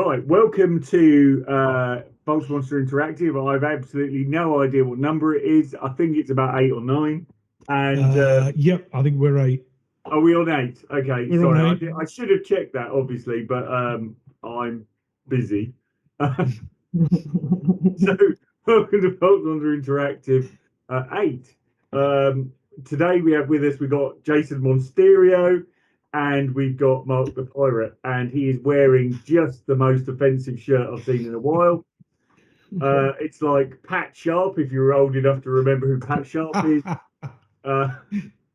Right, welcome to VoltsMonster Interactive. I've absolutely no idea what number it is. I think it's about 8 or 9. And yep, I think we're 8. Are we on 8? Okay, we're sorry, on 8. I should have checked that obviously, but I'm busy. So welcome to VoltsMonster Interactive 8. Today we've got Jason Monsterio. And we've got Mark the Pirate, and he is wearing just the most offensive shirt I've seen in a while. It's like Pat Sharp, if you're old enough to remember who Pat Sharp is.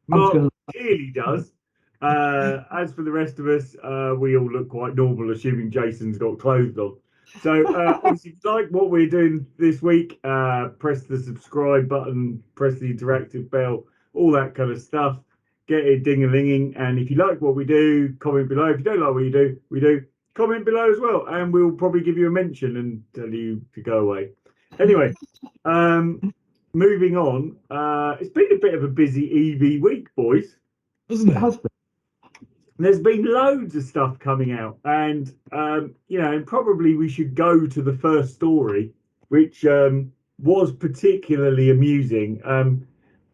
Mark clearly does. As for the rest of us, we all look quite normal, assuming Jason's got clothes on. So, obviously, if you like what we're doing this week, press the subscribe button, press the interactive bell, all that kind of stuff. Get it ding-a-linging, and if you like what we do, comment below. If you don't like what we do, comment below as well, and we'll probably give you a mention and tell you to go away. Anyway, moving on. It's been a bit of a busy EV week, boys, hasn't it? There's been loads of stuff coming out, and and probably we should go to the first story, which was particularly amusing.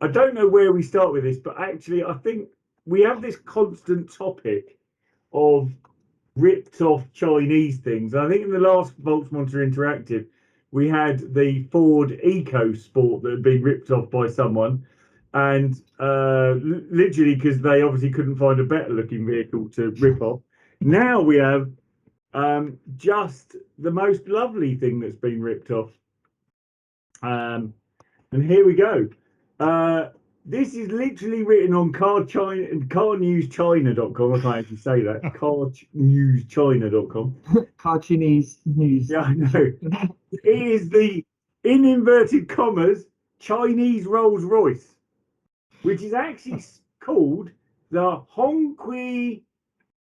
I don't know where we start with this, but actually, I think we have this constant topic of ripped off Chinese things. I think in the last VoltsMonster Interactive, we had the Ford EcoSport that had been ripped off by someone, and literally because they obviously couldn't find a better looking vehicle to rip off. Now we have just the most lovely thing that's been ripped off. And here we go. This is literally written on carnewschina.com. I can't actually say that. Carnewschina.com. Car Chinese news. Yeah, I know. It is the, in inverted commas, Chinese Rolls Royce, which is actually called the Hongqi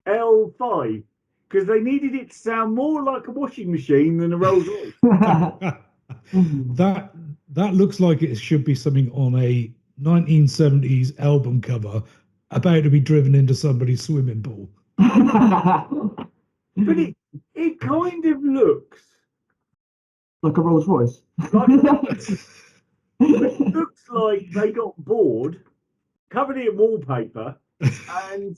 L5 because they needed it to sound more like a washing machine than a Rolls Royce. That looks like it should be something on a 1970s album cover about to be driven into somebody's swimming pool. But it kind of looks like a Rolls Royce. It looks like they got bored, covered it in wallpaper, and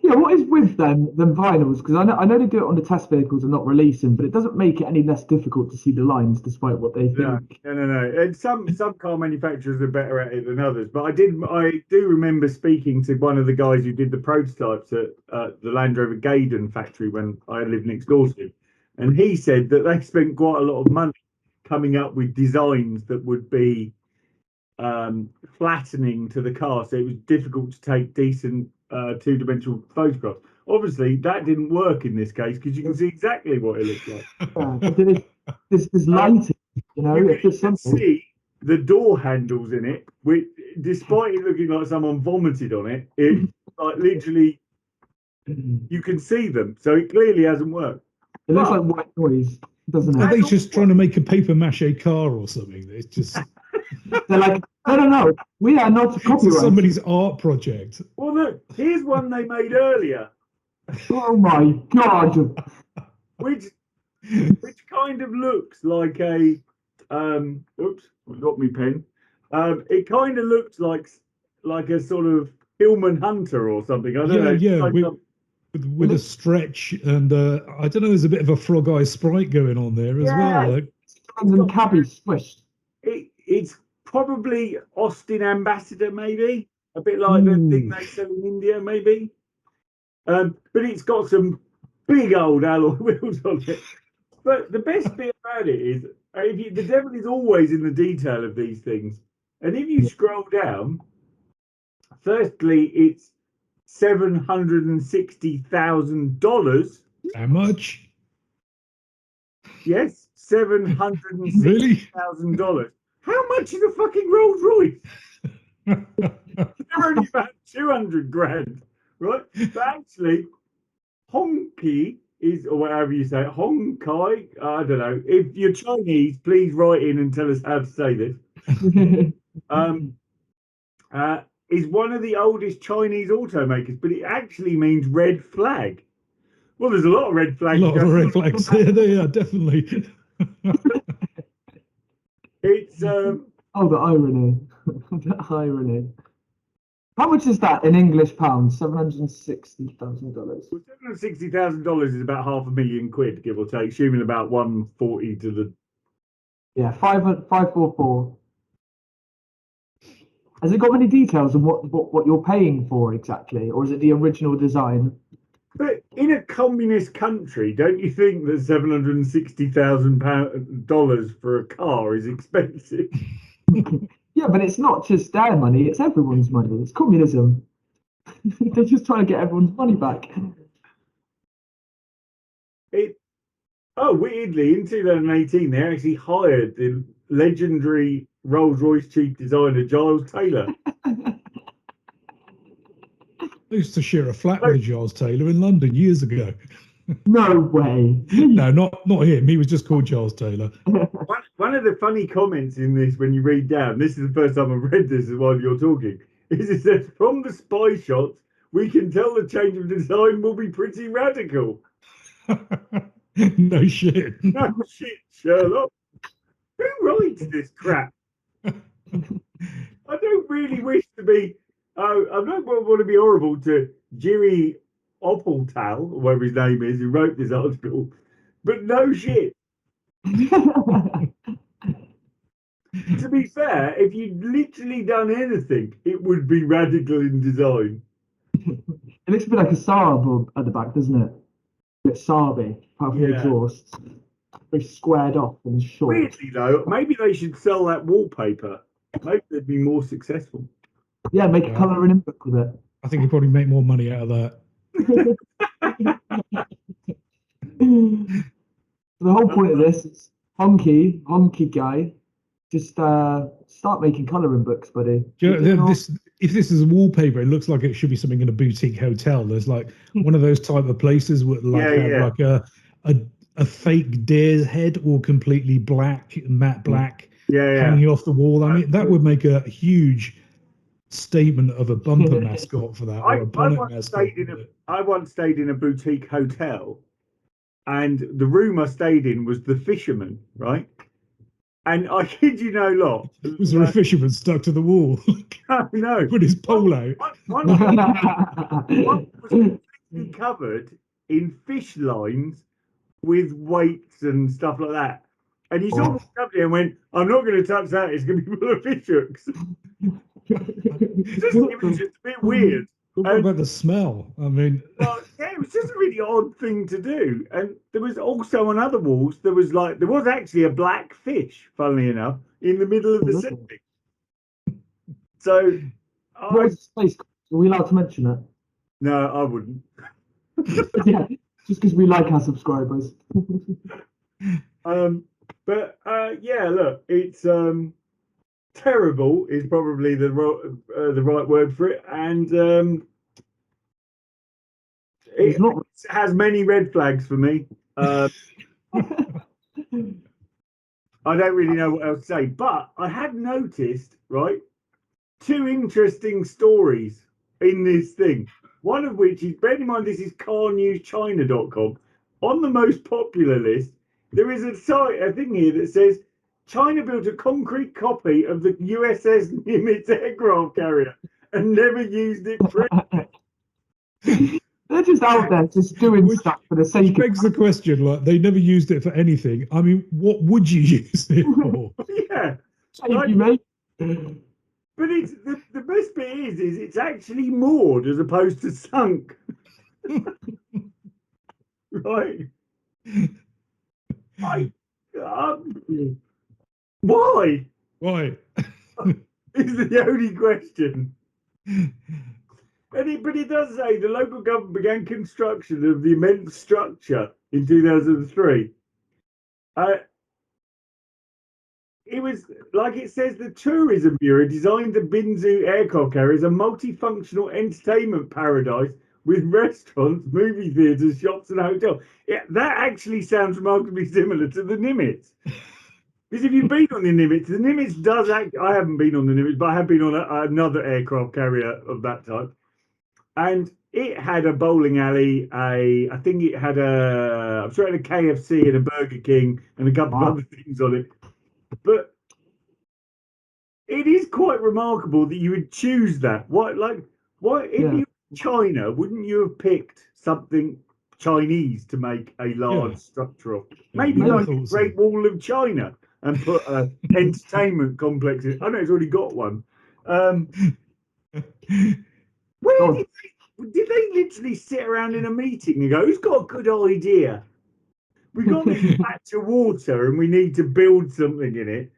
yeah, what is with them vinyls? Because I know they do it on the test vehicles and not releasing, but it doesn't make it any less difficult to see the lines, despite what they think. No. And some car manufacturers are better at it than others. But I do remember speaking to one of the guys who did the prototypes at the Land Rover Gaydon factory when I lived next door to him, and he said that they spent quite a lot of money coming up with designs that would be flattening to the car, so it was difficult to take decent two-dimensional photographs. Obviously, that didn't work in this case because you can see exactly what it looks like. This lighting, you can see the door handles in it, which, despite it looking like someone vomited on it, it like literally you can see them. So it clearly hasn't worked. It looks like white noise, doesn't it? Are they just trying to make a paper mache car or something? It's just. They're like, no, we are not copyright. Somebody's art project. Well, look, here's one they made earlier. Oh my god! Which kind of looks like a oops, I got me pen. It kind of looks like a sort of Hillman Hunter or something. I don't know. Yeah, like with a stretch and I don't know. There's a bit of a frog eye sprite going on there as well. Like. And cabbage squished. It's probably Austin Ambassador, maybe a bit like the thing they sell in India, maybe. But it's got some big old alloy wheels on it. But the best bit about it is the devil is always in the detail of these things. And if you scroll down, firstly, it's $760,000. How much? Yes, $760,000. How much is a fucking Rolls Royce? They're only about 200 grand, right? But actually, Hongqi is, or whatever you say, Hongqi, I don't know. If you're Chinese, please write in and tell us how to say this. Is one of the oldest Chinese automakers, but it actually means red flag, Well, there's a lot of red A flags. lot of red flags here. They are definitely. It's Oh, the irony. The irony. How much is that in English pounds? $760,000. well, $760,000 is about £500,000, give or take, assuming about 140 to the. Yeah, 544. Has it got many details on what you're paying for exactly, or is it the original design? But in a communist country, don't you think that $760,000 for a car is expensive? Yeah, but it's not just their money; it's everyone's money. It's communism. They're just trying to get everyone's money back. Weirdly, in 2018, they actually hired the legendary Rolls-Royce chief designer Giles Taylor. I used to share a flat with Giles Taylor in London years ago. No way. No, not him. He was just called Giles Taylor. One of the funny comments in this, when you read down, this is the first time I've read this while you're talking, is it says, from the spy shots, we can tell the change of design will be pretty radical. No shit. No shit, Sherlock. Who writes this crap? I don't really wish to be. I don't want to be horrible to Jiri Opeltal, or whatever his name is, who wrote this article. But no shit. To be fair, if you'd literally done anything, it would be radical in design. It looks a bit like a Saab at the back, doesn't it? A bit Saaby, apart from the exhaust. Very squared off and short. Weirdly, though, maybe they should sell that wallpaper. Maybe they'd be more successful. Yeah, make a colouring book with it. I think you probably make more money out of that. The whole point of this is Hongqi guy, just start making colouring books, buddy. Do you know, if this is a wallpaper, it looks like it should be something in a boutique hotel. There's like one of those type of places with like a fake deer's head, or completely black, matte black, hanging off the wall. I mean, that would make a huge statement of a bumper mascot for that, or a bonnet mascot. I once stayed in a boutique hotel, and the room I stayed in was the Fisherman, right? And I kid you no lot. Was there a fisherman stuck to the wall? No. With his pole out. One was completely covered in fish lines with weights and stuff like that. And he sort of up there and went, I'm not going to touch that. It's going to be full of fish hooks. It was just a bit weird. What about the smell? I mean, well, yeah, it was just a really odd thing to do. And there was also on other walls, there was actually a black fish, funnily enough, in the middle of the setting. So, what was the space? Are we allowed to mention it? No, I wouldn't. Yeah, just because we like our subscribers. But yeah, look, it's terrible is probably the right word for it, and it has many red flags for me. I don't really know what else to say, but I had noticed, right, two interesting stories in this thing. One of which is, bear in mind, this is carnewschina.com. On the most popular list, there is a thing here that says China built a concrete copy of the USS Nimitz aircraft carrier and never used it for anything. They're just out there just doing stuff for the sake of it. Begs the question, like, they never used it for anything. I mean, what would you use it for? Yeah. Thank you, mate. But it's the best bit is it's actually moored as opposed to sunk. Right. Why? Why? Is the only question. But it does say the local government began construction of the immense structure in 2003. It was, like it says, the Tourism Bureau designed the Binzu aircraft carrier as a multifunctional entertainment paradise with restaurants, movie theatres, shops and hotels. Yeah, that actually sounds remarkably similar to the Nimitz. Because if you've been on the Nimitz does act. I haven't been on the Nimitz, but I have been on another aircraft carrier of that type. and it had a bowling alley. I think it had I'm sure it had a KFC and a Burger King and a couple of other things on it. But it is quite remarkable that you would choose that. What if you were China, wouldn't you have picked something Chinese to make a large structure of? Maybe like the Great Wall of China and put an entertainment complex in. I know it's already got one. Where did they literally sit around in a meeting and go, who's got a good idea? We got this patch of water and we need to build something in it.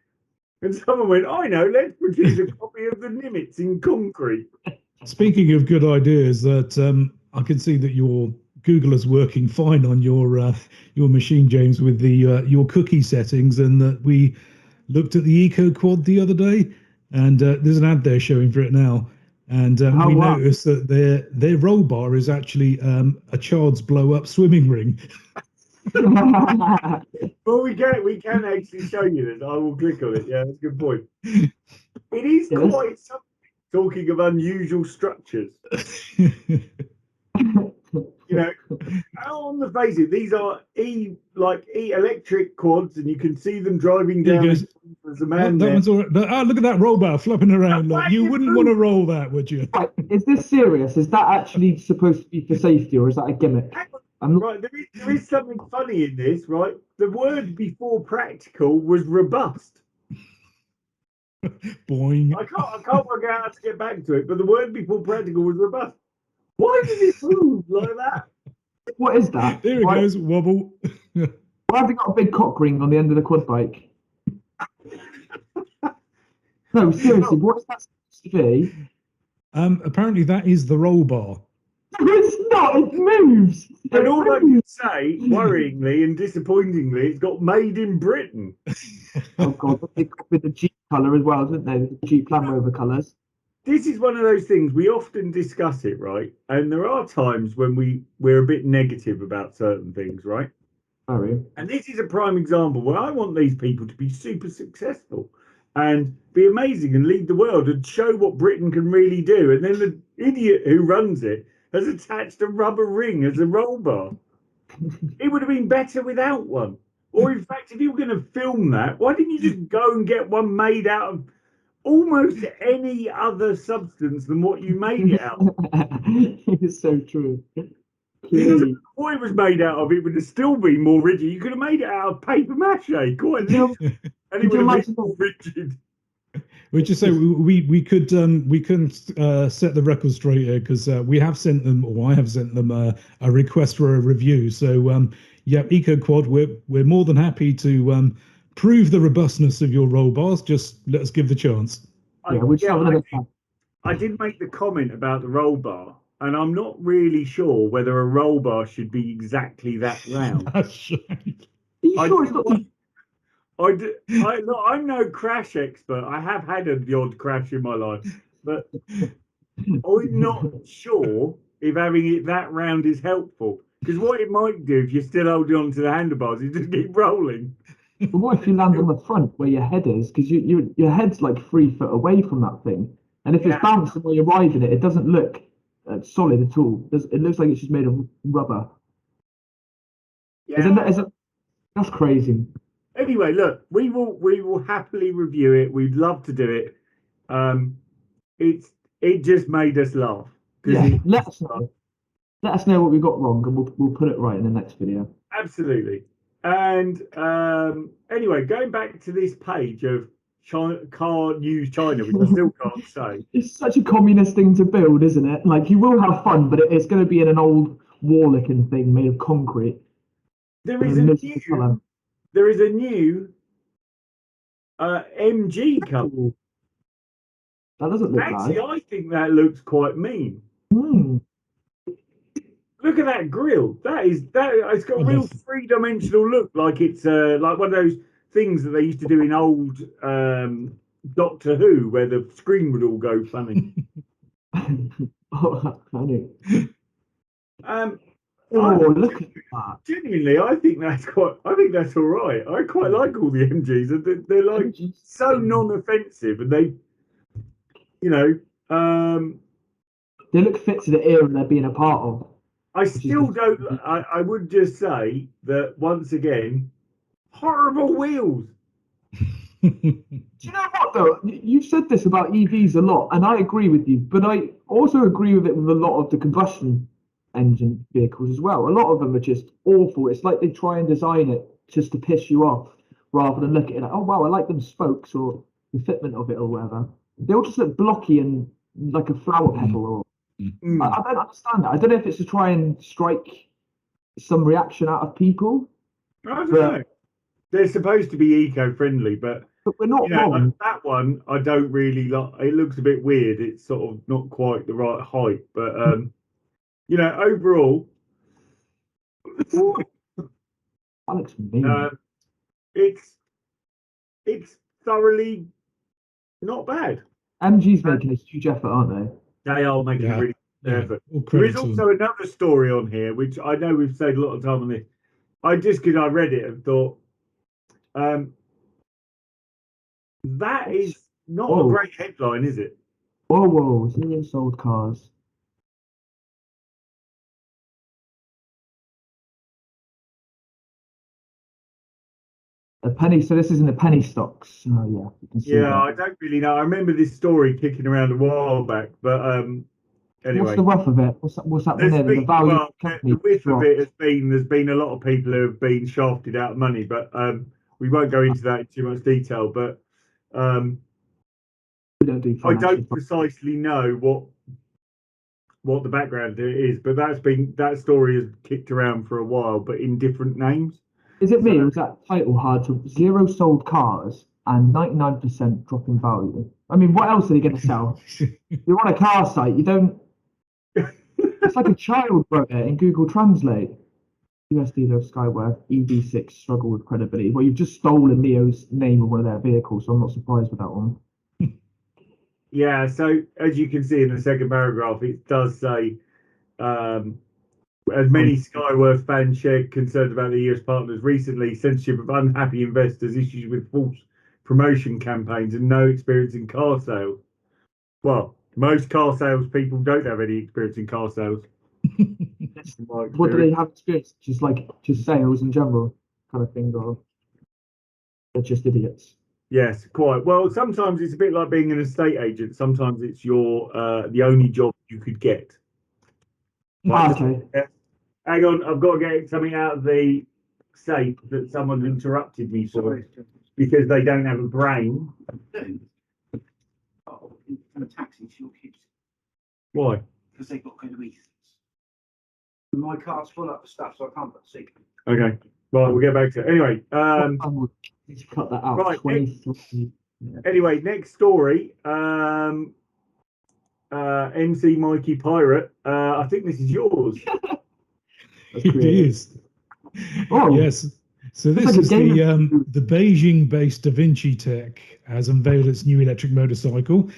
And someone went, I know, let's produce a copy of the Nimitz in concrete. Speaking of good ideas, that I can see that your Google is working fine on your machine, James, with the your cookie settings, and that we looked at the Eco Quad the other day, and there's an ad there showing for it now, and we noticed that their roll bar is actually a child's blow up swimming ring. Well, we can actually show you this. I will click on it. Yeah, that's a good point. It is quite something. Talking of unusual structures. You know, on the face of it, these are electric quads, and you can see them driving down. There's a man there. That one's all right. Oh, look at that roll bar flapping around. Look. You wouldn't want to roll that, would you? Right. Is this serious? Is that actually supposed to be for safety, or is that a gimmick? Right, there is something funny in this, right? The word before practical was robust. Boing. I can't work out how to get back to it, but the word before practical was robust. Why did it move like that? What is that? There it goes, wobble. Why have they got a big cock ring on the end of the quad bike? No, seriously, what is that supposed to be? Apparently that is the roll bar. It's not, it moves. And all I can say, worryingly and disappointingly, it's got made in Britain. Oh God, they copied the Jeep colour as well, didn't they? The Jeep Land Rover colours. This is one of those things, we often discuss it, right? And there are times when we're a bit negative about certain things, right? Sorry. And this is a prime example where I want these people to be super successful and be amazing and lead the world and show what Britain can really do. And then the idiot who runs it has attached a rubber ring as a roll bar. It would have been better without one. Or in fact, if you were going to film that, why didn't you just go and get one made out of almost any other substance than what you made it out of? It's so true. What it was made out of, it would have still been more rigid. You could have made it out of paper mache, quite literally, and it would have been more rigid. We just say we couldn't set the record straight here because we have sent them, or I have sent them a request for a review. So yeah, Eco Quad, we're more than happy to prove the robustness of your roll bars. Just let us give the chance. I did make the comment about the roll bar, and I'm not really sure whether a roll bar should be exactly that round. Are you sure it's not? I'm no crash expert. I have had the odd crash in my life, but I'm not sure if having it that round is helpful. Because what it might do if you're still holding on to the handlebars is just keep rolling. But what if you land on the front where your head is? Because your head's like 3 foot away from that thing, and if it's bouncing while you're riding it, it doesn't look solid at all. It looks like it's just made of rubber. Yeah, that's crazy. Anyway, look, we will happily review it. We'd love to do it. It just made us laugh. Yeah, let us know what we got wrong, and we'll put it right in the next video. Absolutely. And anyway, going back to this page of Car News China, which I still can't say. It's such a communist thing to build, isn't it? Like, you will have fun, but it's going to be in an old war-looking thing made of concrete. There is a new MG colour. That doesn't look Actually, bad. I think that looks quite mean. Look at that grille. It's got a real three-dimensional look, like it's like one of those things that they used to do in old Doctor Who, where the screen would all go funny. Oh, funny. Look at that. Genuinely, I think that's all right. I quite like all the MGs. They're like so non-offensive, and they, they look fit to the era they're being a part of. I still don't. I would just say that once again, horrible wheels. Do you know what though? You've said this about EVs a lot, and I agree with you. But I also agree with it with a lot of the combustion engine vehicles as well. A lot of them are just awful. It's like they try and design it just to piss you off, rather than look at it like, oh wow, I like them spokes or the fitment of it or whatever. They all just look blocky and like a flower petal. Or I don't understand that. I don't know if it's to try and strike some reaction out of people. I don't know. They're supposed to be eco-friendly, but we're not wrong. That one I don't really like. It looks a bit weird. It's sort of not quite the right height, but overall, That looks mean. It's thoroughly not bad. MG's making a huge effort, aren't they? They are making a really good effort. There is also another story on here, which I know we've saved a lot of time on this. Because I read it and thought, that is not a great headline, is it? Whoa, 0 sold cars. A penny, so this isn't the penny stocks. Oh yeah, you can see that. I don't really know. I remember this story kicking around a while back, but anyway. What's the rough of it? What's happening there? The value of the company. The width of it has been, there's been a lot of people who have been shafted out of money, but we won't go into that in too much detail. But we don't do I don't precisely know what the background is, but that story has kicked around for a while, but in different names. Is it me, or is that title hard to 0 sold cars and 99% drop in value? I mean, what else are they going to sell? You're on a car site, you don't. It's like a child wrote it in Google Translate. US dealer of Skyworth EV6 struggle with credibility. Well, you've just stolen Leo's name of one of their vehicles, so I'm not surprised with that one. Yeah, so as you can see in the second paragraph, it does say, as many Skyworth fans shared concerns about the US partners recently, censorship of unhappy investors, issues with false promotion campaigns, and no experience in car sales. Well, most car sales people don't have any experience in car sales. What do they have experience? Just sales in general kind of thing, or they're just idiots? Yes, quite. Well, sometimes it's a bit like being an estate agent. Sometimes it's your the only job you could get. Okay. Hang on, I've got to get something out of the safe that someone interrupted me for because they don't have a brain. Oh, in a taxi to your kids. Why? Because they've got to go to East. My car's full up of stuff, so I can't put the seat. Okay. Right, we'll get back to it. Anyway, Let's cut that out. Right. 23. Anyway, next story. MC Mikey Pirate. I think this is yours. It is. Oh. Yes. So this is the Beijing-based Davinci Tech has unveiled its new electric motorcycle,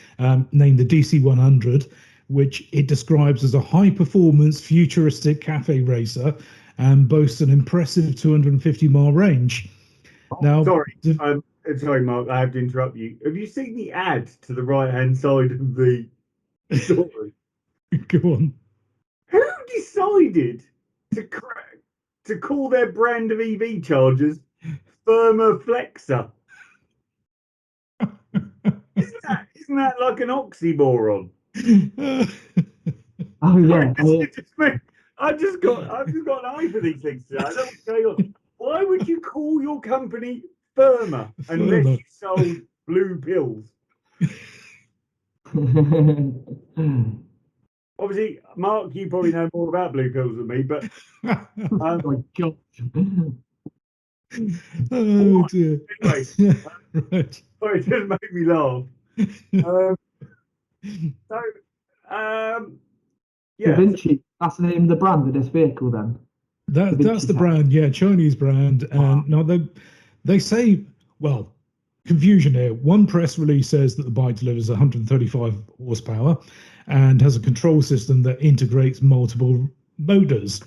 named the DC100, which it describes as a high-performance, futuristic cafe racer and boasts an impressive 250-mile range. Now, sorry, Mark, I have to interrupt you. Have you seen the ad to the right-hand side of the story? Go on. Who decided to call their brand of EV chargers Firma Flexer? Isn't that like an oxymoron? Oh yeah. I've just got an eye for these things today. I don't know what's going on. Why would you call your company Firma unless you sold blue pills? Obviously, Mark, you probably know more about blue pills than me, but oh my god. Oh dear. Anyway, right. Sorry, it just made me laugh. Yeah. Davinci, that's the name of the brand of this vehicle then? That's the brand, yeah, Chinese brand. And now they say, well, confusion here. One press release says that the bike delivers 135 horsepower and has a control system that integrates multiple motors.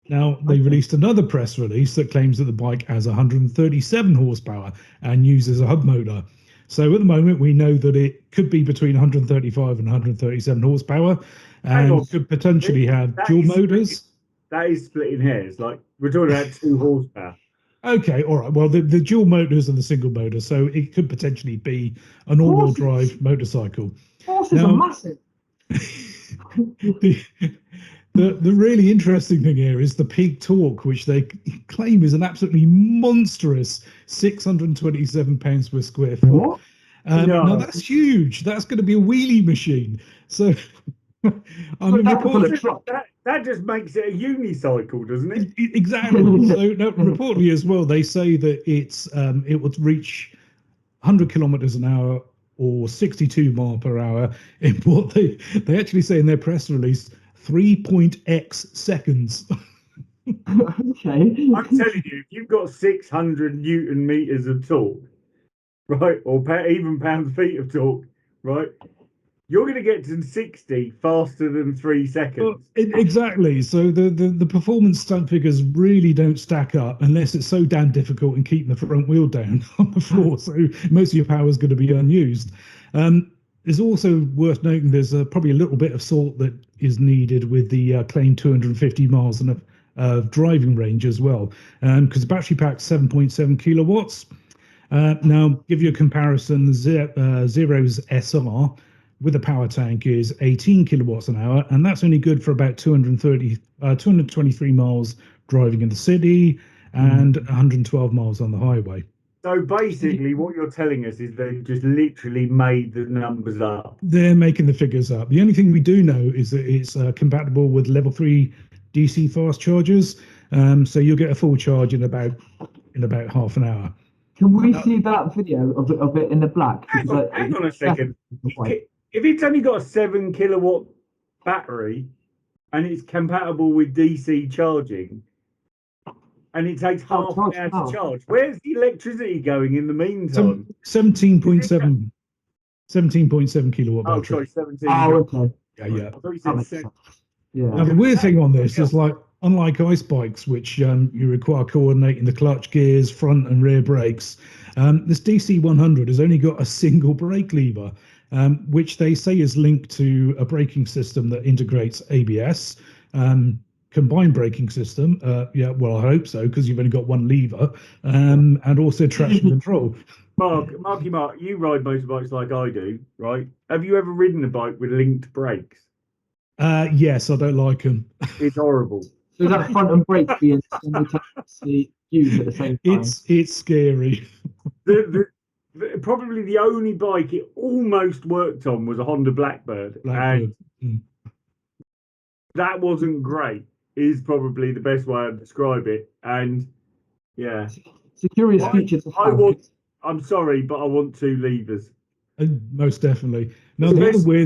Now, they released another press release that claims that the bike has 137 horsepower and uses a hub motor. So at the moment, we know that it could be between 135 and 137 horsepower. and could potentially have dual motors. That is splitting hairs. Like, we're talking about 2 horsepower. Okay, all right. Well, the dual motors and the single motor, so it could potentially be an all-wheel drive motorcycle. Horses are massive. The really interesting thing here is the peak torque, which they claim is an absolutely monstrous 627 pounds per square foot. What? Now that's huge. That's going to be a wheelie machine. So, I mean, that just makes it a unicycle, doesn't it? Exactly. So, no, reportedly as well, they say that it will reach 100 kilometers an hour or 62 mile per hour in what they actually say in their press release, 3.x seconds. Okay. I'm telling you, if you've got 600 Newton meters of torque, right, or even pound-feet of torque, right, you're going to get to 60 faster than 3 seconds. Well, exactly. So the performance stunt figures really don't stack up unless it's so damn difficult in keeping the front wheel down on the floor. So most of your power is going to be unused. It's also worth noting there's probably a little bit of salt that is needed with the claimed 250 miles of driving range as well, because the battery pack's 7.7 kilowatts. Now, give you a comparison, the Zero's SR with a power tank is 18 kilowatts an hour, and that's only good for about 223 miles driving in the city and 112 miles on the highway. So basically, what you're telling us is they've just literally made the numbers up. They're making the figures up. The only thing we do know is that it's compatible with level 3 DC fast chargers, so you'll get a full charge in about half an hour. Can we see that video of it in the black? Hang on a second. If it's only got a 7 kilowatt battery and it's compatible with DC charging, and it takes half an hour to charge, where's the electricity going in the meantime? 17.7 kilowatt battery. Oh, sorry, 17. Oh, okay. Yeah. I thought you said 7. Yeah. Now, the weird thing on this is, like, unlike ice bikes, which you require coordinating the clutch, gears, front and rear brakes, this DC100 has only got a single brake lever, which they say is linked to a braking system that integrates ABS, combined braking system. Yeah, well, I hope so, because you've only got one lever, and also traction control. Mark, you ride motorbikes like I do, right? Have you ever ridden a bike with linked brakes? Yes, I don't like them. It's horrible. So that front and brake being simultaneously used at the same time. It's scary. Probably the only bike it almost worked on was a Honda Blackbird. And that wasn't great, is probably the best way to describe it. And yeah, it's a curious feature to have. I'm sorry, but I want 2 levers. Most definitely. No, especially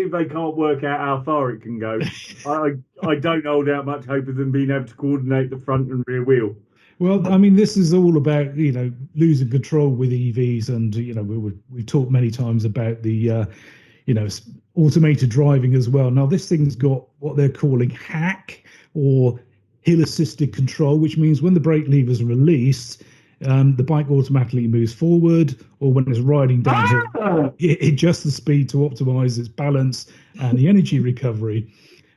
if they can't work out how far it can go. I don't hold out much hope of them being able to coordinate the front and rear wheel. Well, I mean, this is all about, losing control with EVs, and we've talked many times about the automated driving as well. Now, this thing's got what they're calling hack or hill assisted control, which means when the brake levers are released, the bike automatically moves forward, or when it's riding downhill, it adjusts the speed to optimize its balance and the energy recovery.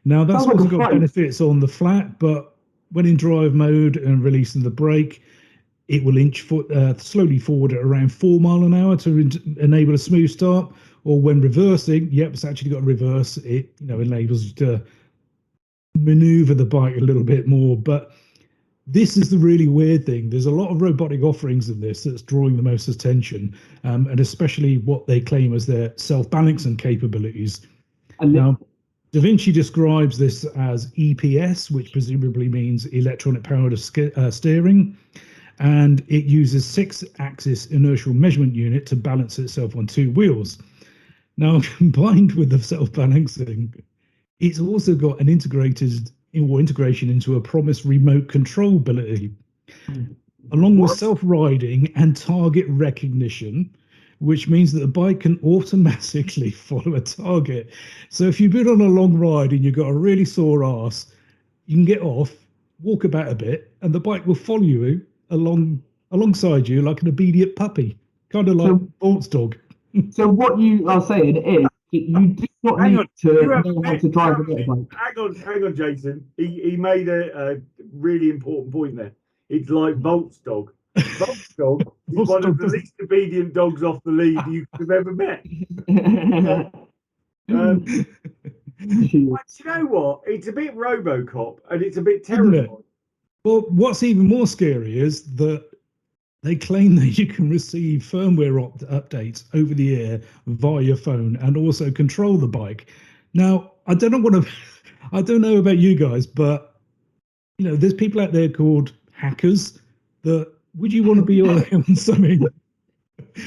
Now, that's also got benefits on the flat, but when in drive mode and releasing the brake, it will inch slowly forward at around 4 miles an hour to enable a smooth start. Or when reversing, it's actually got reverse. It enables you to maneuver the bike a little bit more. But this is the really weird thing. There's a lot of robotic offerings in this that's drawing the most attention, and especially what they claim as their self-balancing capabilities. Now, Davinci describes this as EPS, which presumably means electronic powered steering, and it uses 6-axis inertial measurement unit to balance itself on 2 wheels. Now, combined with the self-balancing, it's also got an integration into a promised remote control ability, along with self-riding and target recognition, which means that the bike can automatically follow a target. So if you've been on a long ride and you've got a really sore ass, you can get off, walk about a bit, and the bike will follow you alongside you like an obedient puppy, kind of like Volts dog. So what you are saying is You do not Hang need on, to you have know how met to drive a somebody. motorbike. Hang on, Jason. He made a really important point there. It's like Volt's dog. Volt's dog is Volt's one of dog the doesn't- least obedient dogs off the lead you could have ever met. But you know what? It's a bit RoboCop and it's a bit Isn't it? terrifying. Well, what's even more scary is that they claim that you can receive firmware updates over the air via your phone and also control the bike. Now, I don't know about you guys, but there's people out there called hackers. That would you want to be on something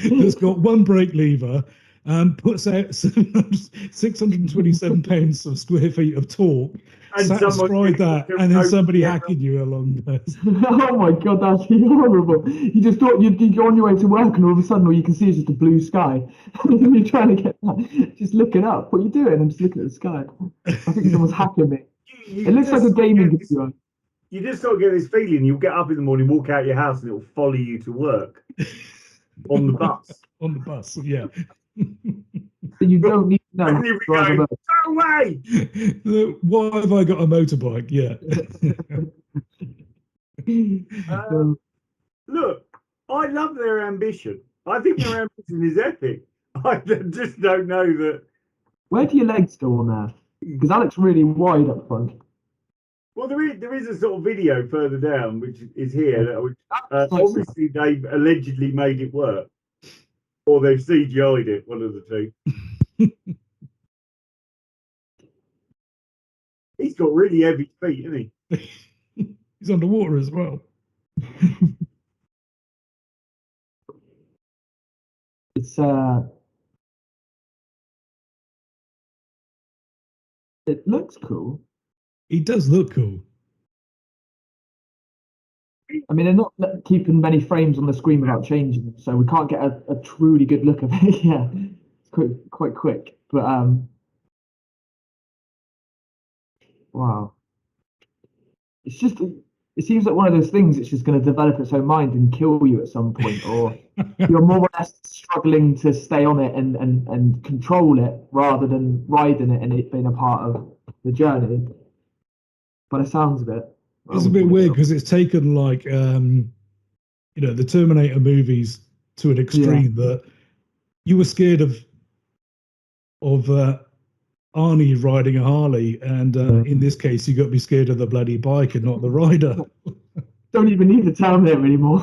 that's got one brake lever, puts out 627 pounds of square feet of torque, And satisfy that, and then somebody hacking you along there. Oh my god, that's horrible. You just thought you'd go on your way to work and all of a sudden all you can see is just a blue sky. You're trying to get that. Just looking up. What are you doing? I'm just looking at the sky. I think someone's hacking me. It looks like a gaming computer. You just sort of get this feeling you'll get up in the morning, walk out your house, and it'll follow you to work on the bus. On the bus, yeah. So you don't need to know. And here we go. Go away! Why have I got a motorbike? Yeah. Look, I love their ambition. I think their ambition is epic. I just don't know that. Where do your legs go on there? Because that looks really wide up front. Well, there is a sort of video further down, which is here. Which, obviously, they've allegedly made it work. Or they've CGI'd it, one of the two. He's got really heavy feet, hasn't he? He's underwater as well. It's it looks cool. He does look cool. I mean, they're not keeping many frames on the screen without changing them, so we can't get a truly good look of it. Yeah, it's quite quick, but wow. It's just, it seems like one of those things that's just going to develop its own mind and kill you at some point, or you're more or less struggling to stay on it and control it rather than riding it and it being a part of the journey. By the sounds of it. It's a bit weird because it's taken like the Terminator movies to an extreme that you were scared of Arnie riding a Harley, and in this case you got to be scared of the bloody bike and not the rider. Don't even need the Terminator anymore.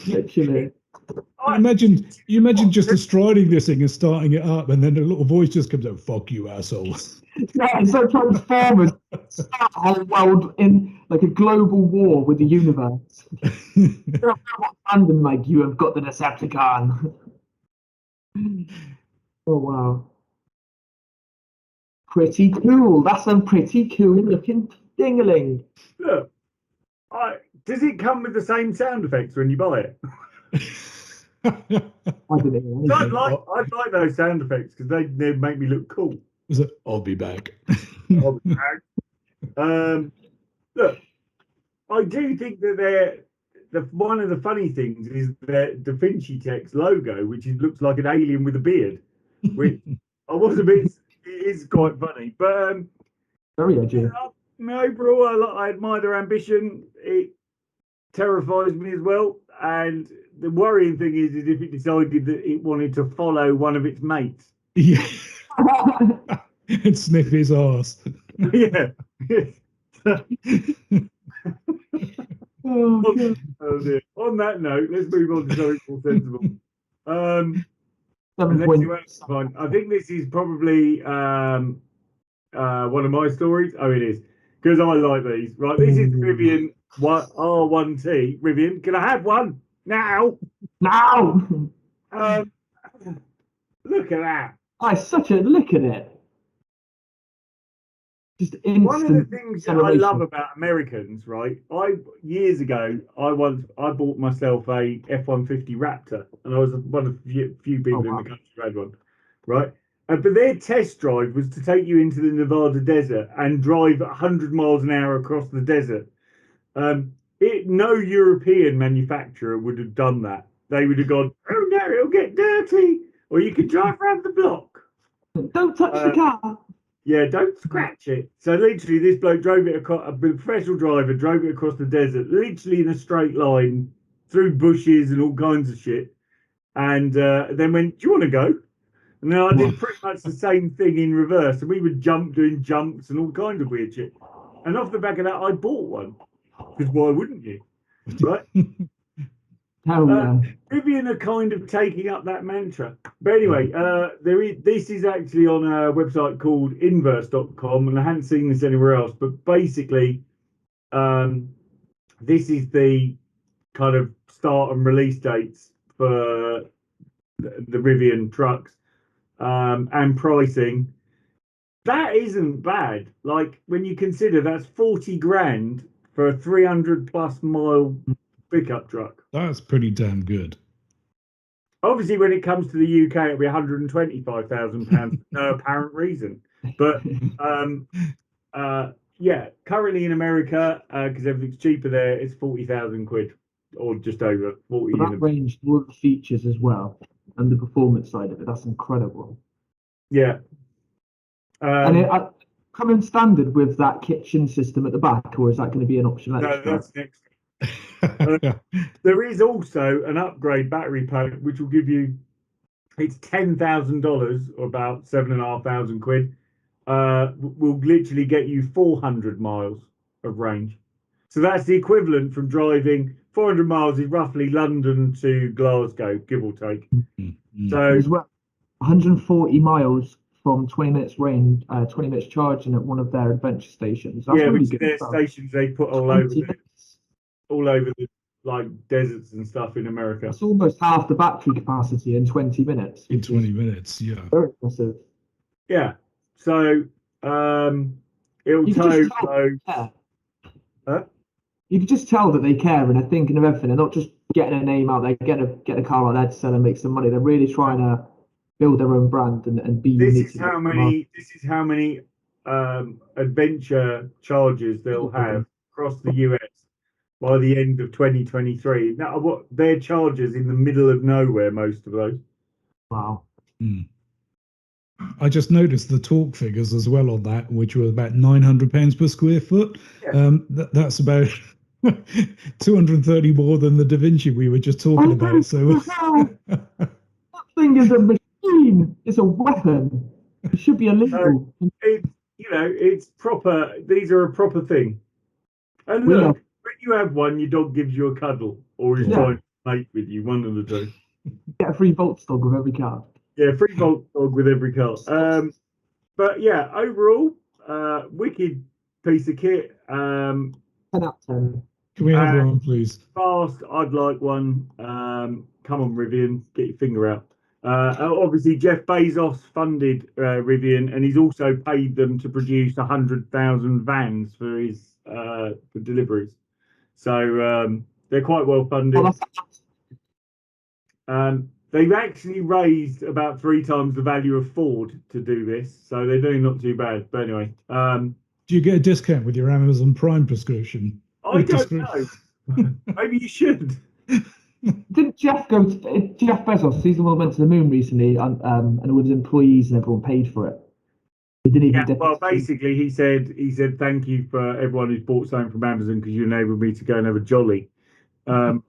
Literally. You imagine just striding this thing and starting it up, and then a little voice just comes out, "Fuck you, asshole." Yeah, it's like Transformers start a whole world in like a global war with the universe. Random, like, you have got the Decepticon. Oh wow. Pretty cool. That's a pretty cool looking dingaling. Look, does it come with the same sound effects when you buy it? I don't know. I'd like those sound effects because they make me look cool. Was it? I'll be back. Look, I do think that one of the funny things is their Davinci Tech's logo, which looks like an alien with a beard. Which I was a bit. It is quite funny, but very edgy. Overall, I admire their ambition. It terrifies me as well, and the worrying thing is if it decided that it wanted to follow one of its mates. Yeah. And sniff his arse. Yeah. Oh, dear. On that note, let's move on to something more sensible. I think this is probably one of my stories. Oh, it is, because I like these. Right, this is Rivian R1T. Rivian, can I have one now? Now! Look at that. Such a look at it. Just instant. One of the things that I love about Americans, right? Years ago, I bought myself a F-150 Raptor, and I was one of the few people in the country who had one, right? But their test drive was to take you into the Nevada desert and drive 100 miles an hour across the desert. No European manufacturer would have done that. They would have gone, oh no, it'll get dirty. or you can drive around the block. Don't touch the car. Yeah, don't scratch it. So literally, this bloke drove it across. A professional driver drove it across the desert, literally in a straight line, through bushes and all kinds of shit. And then went, "Do you want to go?" And then I did pretty much the same thing in reverse, and we would doing jumps and all kinds of weird shit. And off the back of that, I bought one because why wouldn't you, right? Rivian are kind of taking up that mantra. But anyway, this is actually on a website called inverse.com, and I hadn't seen this anywhere else. But basically, this is the kind of start and release dates for the Rivian trucks and pricing. That isn't bad. Like when you consider that's 40 grand for a 300+ mile pickup truck. That's pretty damn good. Obviously, when it comes to the UK, it'll be £125,000 for no apparent reason. But yeah, currently in America, because everything's cheaper there, it's 40,000 quid or just over 40. That range, all the features as well, and the performance side of it, that's incredible. Yeah. And it coming standard with that kitchen system at the back, or is that going to be an option extra? No, that's next. There is also an upgrade battery pack which will give you, it's $10,000 or about 7,500 quid. Will literally get you 400 miles of range. So that's the equivalent from driving 400 miles is roughly London to Glasgow, give or take. So as well, 140 miles from 20 minutes range, 20 minutes charging at one of their adventure stations. That's really good. Their stations they put all over the like deserts and stuff in America. That's almost half the battery capacity in 20 minutes. In 20 minutes, yeah. Very impressive. Yeah. So it'll tow. You can just tell that they care and are thinking of everything. They're not just getting a name out there, get a car like that to sell and make some money. They're really trying to build their own brand and be unique. This is how many adventure chargers they'll have across the US by the end of 2023. Now, what their chargers in the middle of nowhere, most of those. Wow. I just noticed the torque figures as well on that, which were about £900 per square foot. Yeah. That's about 230 more than the Davinci we were just talking about. So that thing is a machine. It's a weapon. It should be illegal. It's proper. These are a proper thing. And look, when you have one, your dog gives you a cuddle, or is trying to mate with you. One of the two. Get a free Voltsters with every car. Yeah, free Voltsters with every car. But yeah, overall, wicked piece of kit. 10 out of 10. Can we have one, please? Fast, I'd like one. Come on, Rivian, get your finger out. Obviously, Jeff Bezos funded Rivian, and he's also paid them to produce 100,000 vans for his for deliveries. So they're quite well funded. They've actually raised about 3 times the value of Ford to do this, so they're doing not too bad. But anyway, do you get a discount with your Amazon Prime prescription? I don't know. Maybe you should. Didn't Jeff Jeff Bezos? He's the one who went to the moon recently, and all his employees and everyone paid for it. He didn't even. Well, basically, he said thank you for everyone who's bought something from Amazon because you enabled me to go and have a jolly. God,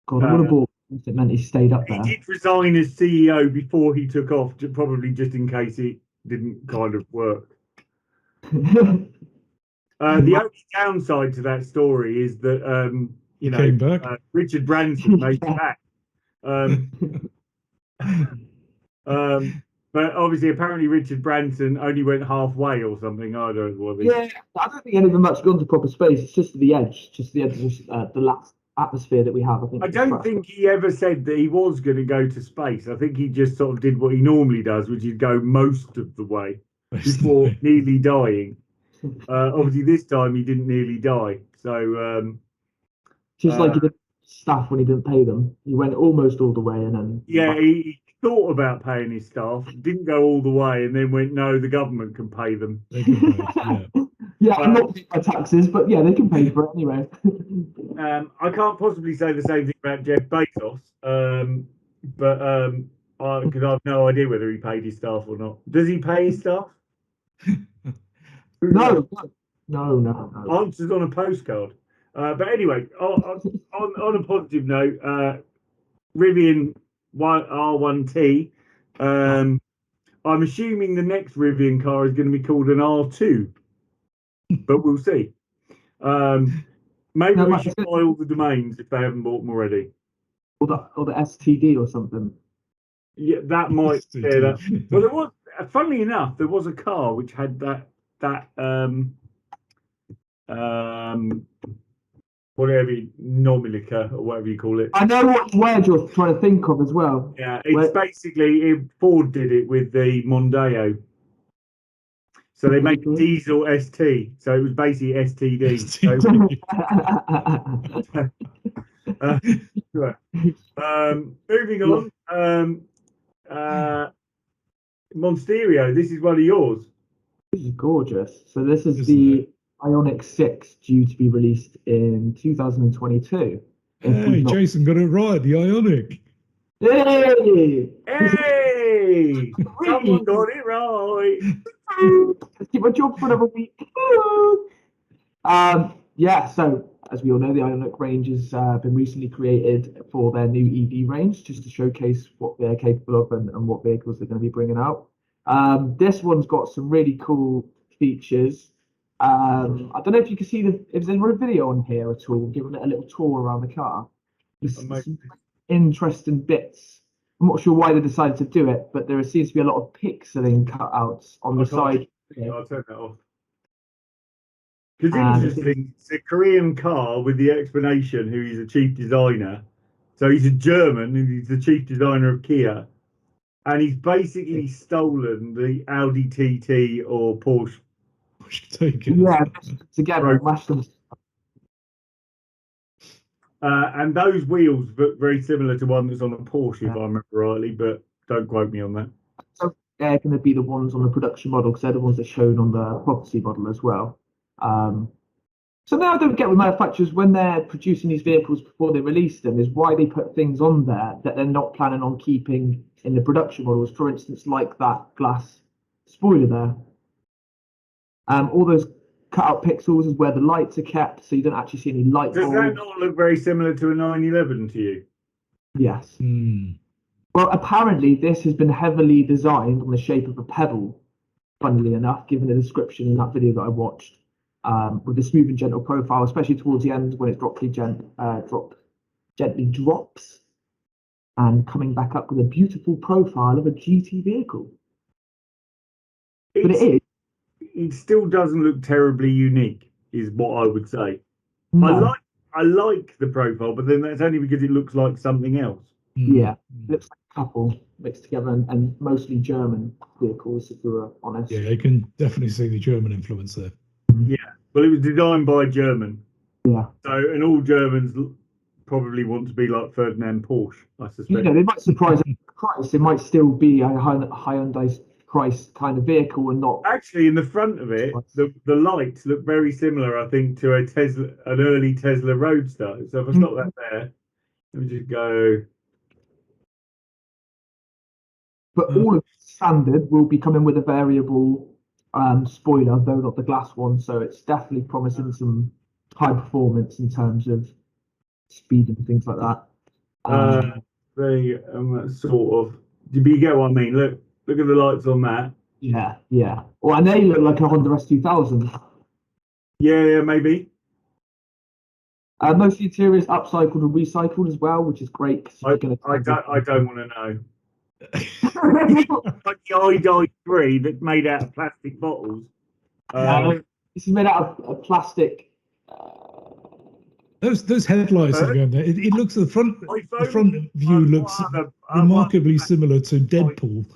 I would have bought. It meant he stayed up there. He did resign as CEO before he took off, probably just in case it didn't kind of work. The only downside to that story is that Richard Branson made it back. But obviously, apparently, Richard Branson only went halfway or something. I don't know what. Yeah, I don't think any of them much gone to proper space. It's just the edge of the last atmosphere that we have. I don't think he ever said that he was going to go to space. I think he just sort of did what he normally does, which is go most of the way before nearly dying. Obviously, this time he didn't nearly die. So just like he did staff when he didn't pay them, he went almost all the way, and then he thought about paying his staff, didn't go all the way, and then went, no, the government can pay them. They can pay, I'm not paying my taxes, but yeah, they can pay for it anyway. I can't possibly say the same thing about Jeff Bezos, but because I've no idea whether he paid his staff or not. Does he pay his staff? No, no. Answers on a postcard. But anyway, on a positive note, Rivian R1T. I'm assuming the next Rivian car is going to be called an R2, but we'll see. Maybe we should buy all the domains if they haven't bought them already. Or the STD or something. Yeah, that might. Yeah, that. Well, there was. Funnily enough, there was a car which had that whatever Nomilica or whatever you call it. I know what word you're trying to think of as well. Yeah, it's basically Ford did it with the Mondeo. So they make diesel ST. So it was basically STD. Moving on. Monsterio, this is one of yours. This is gorgeous. So this is the Ioniq 6 due to be released in 2022. Hey, Jason got it right, the Ioniq. Hey! Hey! Someone got it right. Let's keep my job for another week. Yeah, so as we all know, the Ioniq range has been recently created for their new EV range, just to showcase what they're capable of and what vehicles they're going to be bringing out. This one's got some really cool features. I don't know if you can see if there's a video on here at all, giving it a little tour around the car. There's some interesting bits. I'm not sure why they decided to do it, but there seems to be a lot of pixeling cutouts on the side. Yeah, I'll turn that off. Because interesting, it's a Korean car with the explanation who he's a chief designer. So he's a German and he's the chief designer of Kia. And he's basically stolen the Audi TT or Porsche. Yeah, together, mashed them. And those wheels look very similar to one that's on a Porsche, if I remember rightly, but don't quote me on that. So they're going to be the ones on the production model because they're the ones that are shown on the property model as well. So now I don't get with manufacturers when they're producing these vehicles before they release them is why they put things on there that they're not planning on keeping in the production models. For instance, like that glass spoiler there. All those cut-out pixels is where the lights are kept, so you don't actually see any light bulbs. Does that not look very similar to a 911 to you? Yes. Well, apparently this has been heavily designed on the shape of a pebble, funnily enough, given the description in that video that I watched, with a smooth and gentle profile, especially towards the end when it gently drops, and coming back up with a beautiful profile of a GT vehicle. But it is. It still doesn't look terribly unique, is what I would say. No. I like the profile, but then that's only because it looks like something else. Yeah, it looks like a couple mixed together and mostly German vehicles, if we were honest. Yeah, you can definitely see the German influence there. Yeah, well, it was designed by a German. Yeah. So, and all Germans probably want to be like Ferdinand Porsche, I suspect. You know, they might surprise at the price. It might still be a Hyundai price kind of vehicle and not. Actually, in the front of it, the lights look very similar, I think, to an early Tesla Roadster. So if I stop that there, let me just go. But all of standard will be coming with a variable spoiler, though not the glass one. So it's definitely promising some high performance in terms of speed and things like that. Sort of. Do you get what I mean? Look at the lights on that. Yeah. Well, and they look like a Honda S2000. Yeah, maybe. Most of the interior is upcycled and recycled as well, which is great. I don't want to know. Like the i3 that's made out of plastic bottles. This is made out of plastic. Those headlights are going there. It looks the front view looks remarkably similar to Deadpool.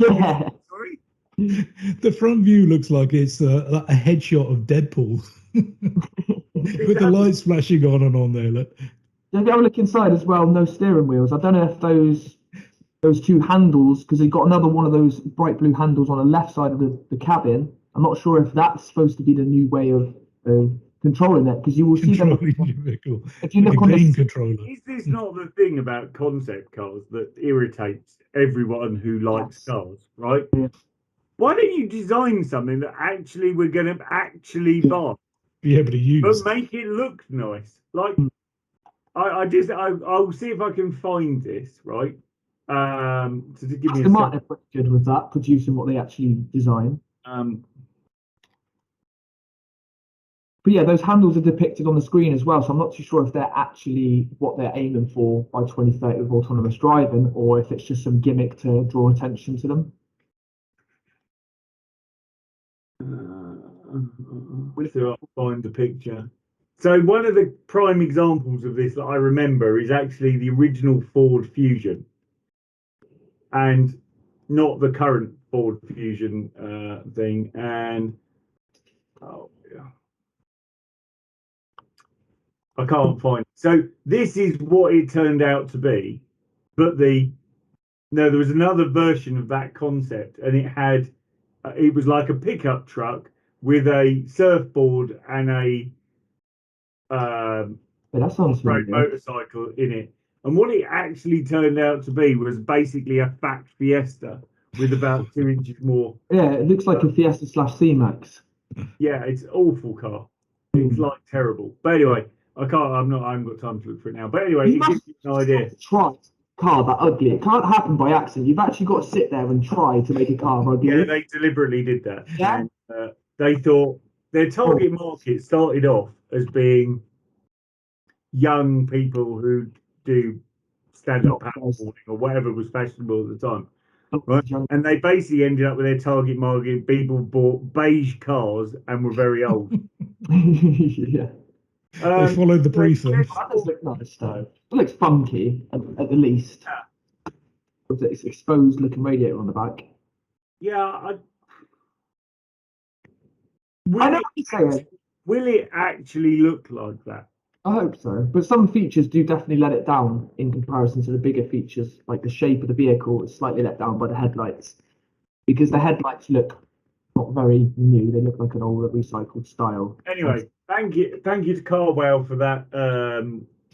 Yeah. Sorry? The front view looks like it's a headshot of Deadpool with the lights flashing on and on there. Look. If you have a look inside as well, no steering wheels. I don't know if those two handles, because they've got another one of those bright blue handles on the left side of the cabin. I'm not sure if that's supposed to be the new way of controlling it, because you will see them. Controlling your vehicle. If you Like look a on game the, controller. Is this not the thing about concept cars that irritates everyone who likes Yes. cars, right? Yeah. Why don't you design something that actually we're going to actually buy, Be able to use. but make it look nice? Like, Mm. I'll see if I can find this, right? So to give me a Aston Martin second. are pretty good with that, producing what they actually design. But yeah, those handles are depicted on the screen as well, so I'm not too sure if they're actually what they're aiming for by 2030 with autonomous driving, or if it's just some gimmick to draw attention to them. So I'll find the picture. So one of the prime examples of this that I remember is actually the original Ford Fusion, and not the current Ford Fusion thing. And oh yeah, I can't find it. So this is what it turned out to be, but there was another version of that concept, and it was like a pickup truck with a surfboard and a But that sounds off-road familiar. motorcycle in it. And what it actually turned out to be was basically a fat Fiesta with about 2 inches more. Yeah, it looks like a Fiesta / C-Max. Yeah, it's an awful car. It's like terrible. But anyway, I haven't got time to look for it now. But anyway, You it gives you an idea. try a car that ugly. It can't happen by accident. You've actually got to sit there and try to make a car ugly. Yeah, they deliberately did that. Yeah. And they thought their target market started off as being young people who do stand-up paddleboarding or whatever was fashionable at the time. Right. And they basically ended up with their target market. People bought beige cars and were very old. Yeah. They followed the brief then. That does look nice though. It looks funky at the least. Yeah. With its exposed looking radiator on the back. Yeah. I know what you're saying. Will it actually look like that? I hope so. But some features do definitely let it down in comparison to the bigger features, like the shape of the vehicle is slightly let down by the headlights. Because the headlights look not very new, they look like an older recycled style. Anyway, thank you to Carwell for that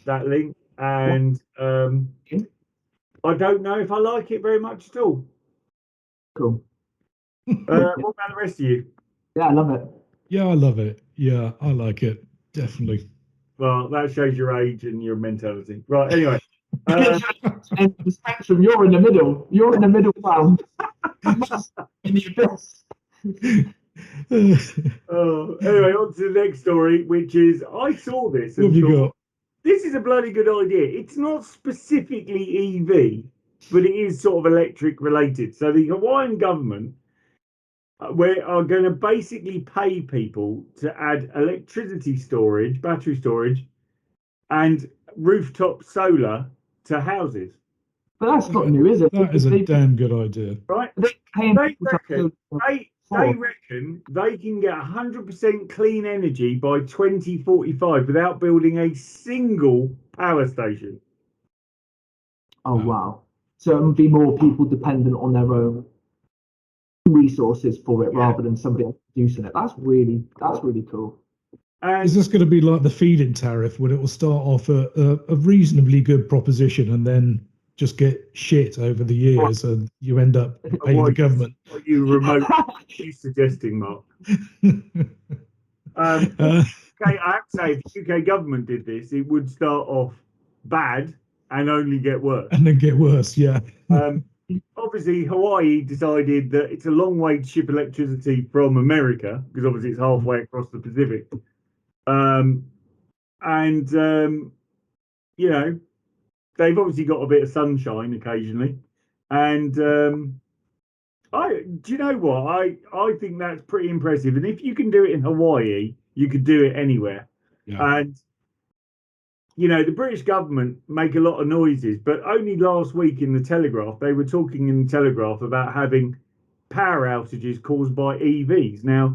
that link. And I don't know if I like it very much at all. Cool. What about the rest of you? Yeah, I love it. Yeah, I love it. Yeah, I like it. Definitely. Well, that shows your age and your mentality. Right, anyway. And the spectrum, you're in the middle. You're in the middle ground. In the abyss. Anyway, on to the next story, which is I saw this and What have you thought, got? this is a bloody good idea. It's not specifically EV, but it is sort of electric related. So the Hawaiian government are going to basically pay people to add electricity storage, battery storage, and rooftop solar to houses. But that's not new, is it? That is a damn good idea. Right? They reckon they can get 100% clean energy by 2045 without building a single power station. Oh, wow. So it would be more people dependent on their own resources for it rather than somebody else producing it. That's really cool. And is this going to be like the feed-in tariff, when it will start off a reasonably good proposition and then just get shit over the years, and you end up paying the government? What are you suggesting, Mark? Okay, I have to say, if the UK government did this, it would start off bad and only get worse. And then get worse, yeah. Obviously, Hawaii decided that it's a long way to ship electricity from America, because obviously it's halfway across the Pacific. You know, they've obviously got a bit of sunshine occasionally. And do you know what? I think that's pretty impressive. And if you can do it in Hawaii, you could do it anywhere. Yeah. And you know, the British government make a lot of noises, but only last week in the Telegraph, they were talking in the Telegraph about having power outages caused by EVs. Now,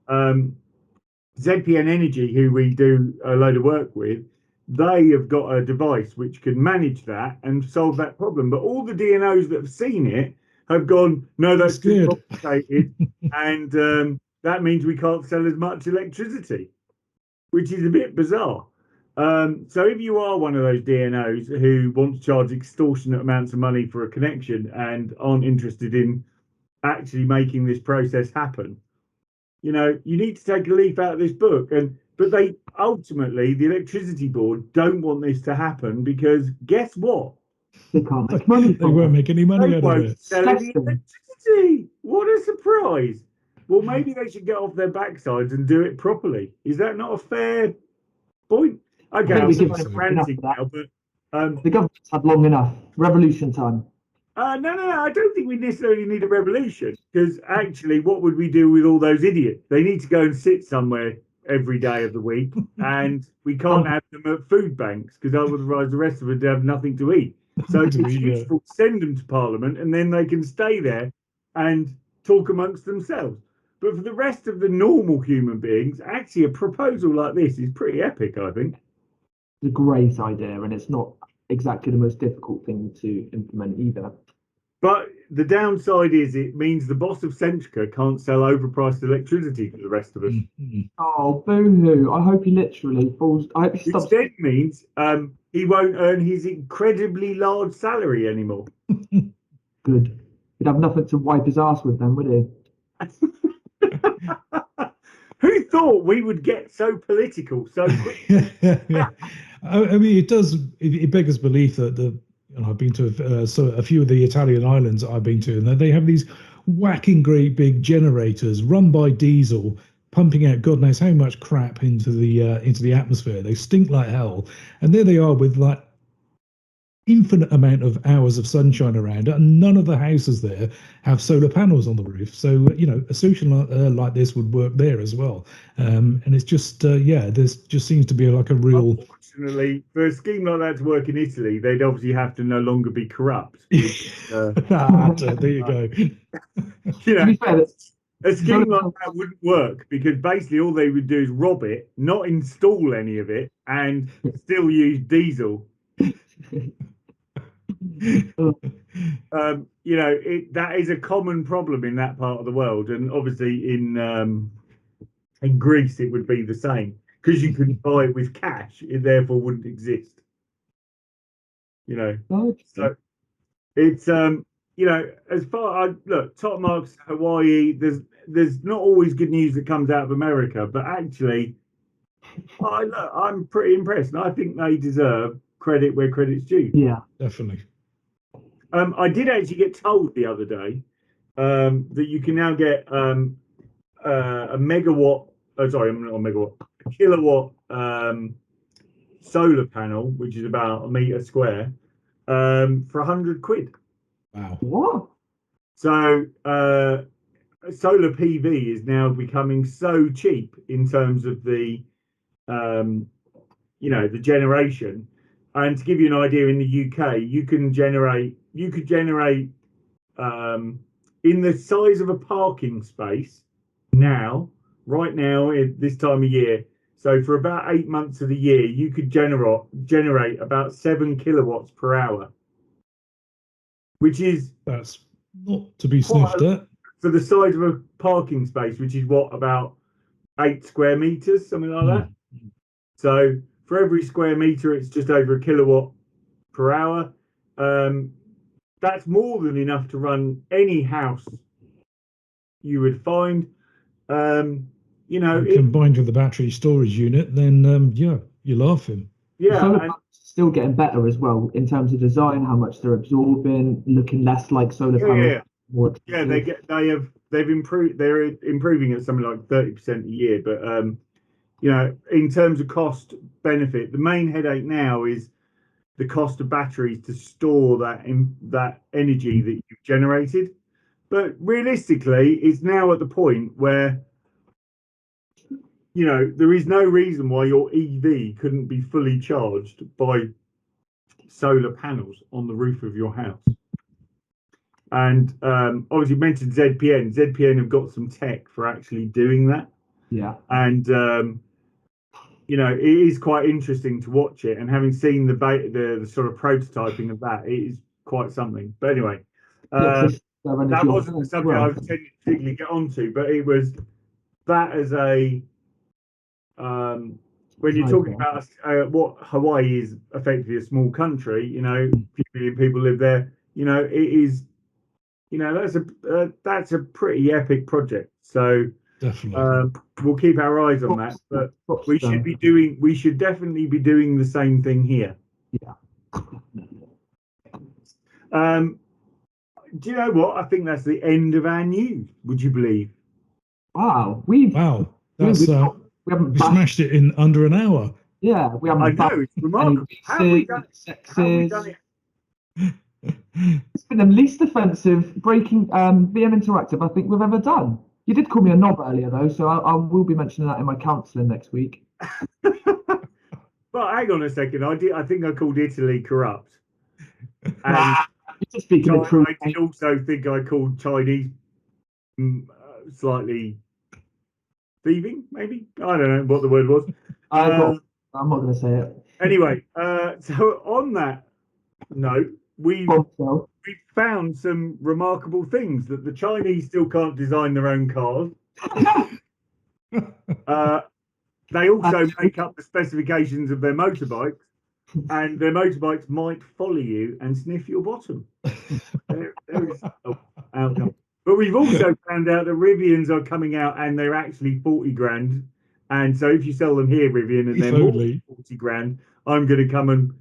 ZPN Energy, who we do a load of work with, they have got a device which can manage that and solve that problem. But all the DNOs that have seen it have gone, no, that's too complicated, and that means we can't sell as much electricity. which is a bit bizarre. So if you are one of those DNOs who want to charge extortionate amounts of money for a connection and aren't interested in actually making this process happen, you need to take a leaf out of this book. But they ultimately, the electricity board, don't want this to happen because guess what? They can't make money. They won't make any money They out of won't it. sell any electricity. What a surprise! Well, maybe they should get off their backsides and do it properly. Is that not a fair point? Okay, I'm ranting now, but the government's had long enough. Revolution time. No, I don't think we necessarily need a revolution because actually, what would we do with all those idiots? They need to go and sit somewhere every day of the week, and we can't have them at food banks because otherwise the rest of us have nothing to eat. So it's useful to send them to Parliament, and then they can stay there and talk amongst themselves. But for the rest of the normal human beings, actually, a proposal like this is pretty epic, I think. It's a great idea, and it's not exactly the most difficult thing to implement either. But the downside is it means the boss of Centrica can't sell overpriced electricity to the rest of us. Oh, boo-hoo. I hope he literally falls. I hope he stops. Which then means he won't earn his incredibly large salary anymore. Good. He'd have nothing to wipe his ass with then, would he? Who thought we would get so political so quickly? I mean, it does. It beggars belief that and I've been to a few of the Italian islands that I've been to, and they have these whacking great big generators run by diesel, pumping out God knows how much crap into the atmosphere. They stink like hell, and there they are with like infinite amount of hours of sunshine around, and none of the houses there have solar panels on the roof. So a solution like this would work there as well. And it's just there's just seems to be like a real. Unfortunately, for a scheme like that to work in Italy, they'd obviously have to no longer be corrupt. Which, there you go. To be fair, a scheme like that wouldn't work because basically all they would do is rob it, not install any of it, and still use diesel. That is a common problem in that part of the world, and obviously in Greece it would be the same because you couldn't buy it with cash; it therefore wouldn't exist. So it's as far look, top marks Hawaii. There's not always good news that comes out of America, but actually, I'm pretty impressed, and I think they deserve credit where credit's due. Yeah, definitely. I did actually get told the other day that you can now get a megawatt. Oh, sorry, not a megawatt. A kilowatt solar panel, which is about a meter square, for £100. Wow! What? So solar PV is now becoming so cheap in terms of the the generation. And to give you an idea, in the UK, you could generate in the size of a parking space right now, at this time of year. So for about 8 months of the year, you could generate about 7 kilowatts per hour, that's not to be sniffed at. For the size of a parking space, which is about 8 square meters, something like that. So for every square meter, it's just over a kilowatt per hour. That's more than enough to run any house you would find. Combined with the battery storage unit, then you're laughing. Yeah, solar panels still getting better as well in terms of design, how much they're absorbing, looking less like solar panels. They've improved. They're improving at something like 30% a year, but in terms of cost benefit, the main headache now is the cost of batteries to store that energy that you've generated. But realistically, it's now at the point where there is no reason why your EV couldn't be fully charged by solar panels on the roof of your house. And obviously, you mentioned ZPN. ZPN have got some tech for actually doing that. Yeah. And it is quite interesting to watch it. And having seen the sort of prototyping of that, it is quite something. But anyway, that wasn't the subject I was intending to particularly get onto, but it was that as a when you're Nice talking there. about what Hawaii is effectively a small country, you know, a few million people live there. You know, it is. You know, that's a pretty epic project. So Definitely. we'll keep our eyes on that. But we should definitely be doing the same thing here. Yeah. Do you know what? I think that's the end of our news. Would you believe? Wow, Wow. That's we haven't we smashed it in under an hour. Yeah, we haven't I know, it's remarkable. How have we done it? How have we done it? It's been the least offensive breaking VM Interactive I think we've ever done. You did call me a knob earlier though, so I will be mentioning that in my counselling next week. Well, hang on a second. I think I called Italy corrupt. And You're just speaking the truth. I did also think I called Chinese slightly thieving, maybe. I don't know what the word was. I'm not going to say it. Anyway, so on that note, we found some remarkable things that the Chinese still can't design their own cars. They also make up the specifications of their motorbikes, and their motorbikes might follow you and sniff your bottom. There is an outcome. But we've also found out that Rivians are coming out and they're actually 40 grand. And so if you sell them here, Rivian, and they're more than 40 grand, I'm going to come and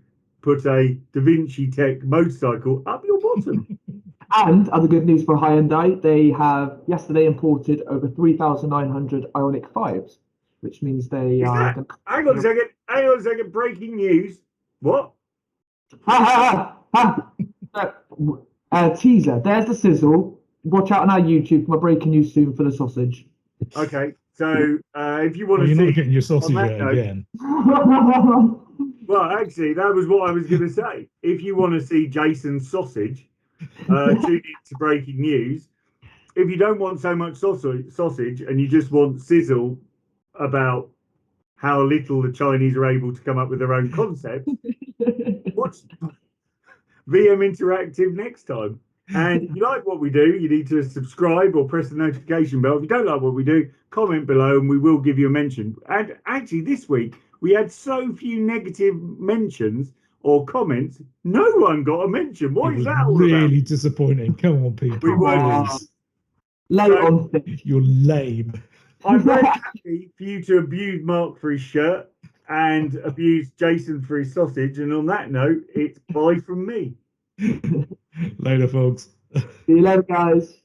put a Davinci Tech motorcycle up your bottom. And other good news for Hyundai, they have yesterday imported over 3,900 Ioniq 5s, which means they are. Hang on a second. Breaking news. What? Teaser. There's the sizzle. Watch out on our YouTube for my breaking news soon for the sausage. Okay, so if you want to you're see, not getting your sausage out again. Well, actually, that was what I was going to say. If you want to see Jason's sausage, tune into breaking news. If you don't want so much sausage and you just want sizzle about how little the Chinese are able to come up with their own concepts, watch VM Interactive next time. And if you like what we do, you need to subscribe or press the notification bell. If you don't like what we do, comment below and we will give you a mention. And actually, this week, we had so few negative mentions or comments, no one got a mention. What is that all about? Really disappointing. Come on, people. We were You're lame. I'm very happy for you to abuse Mark for his shirt and abuse Jason for his sausage. And on that note, it's bye from me. Later, folks. See you later, guys.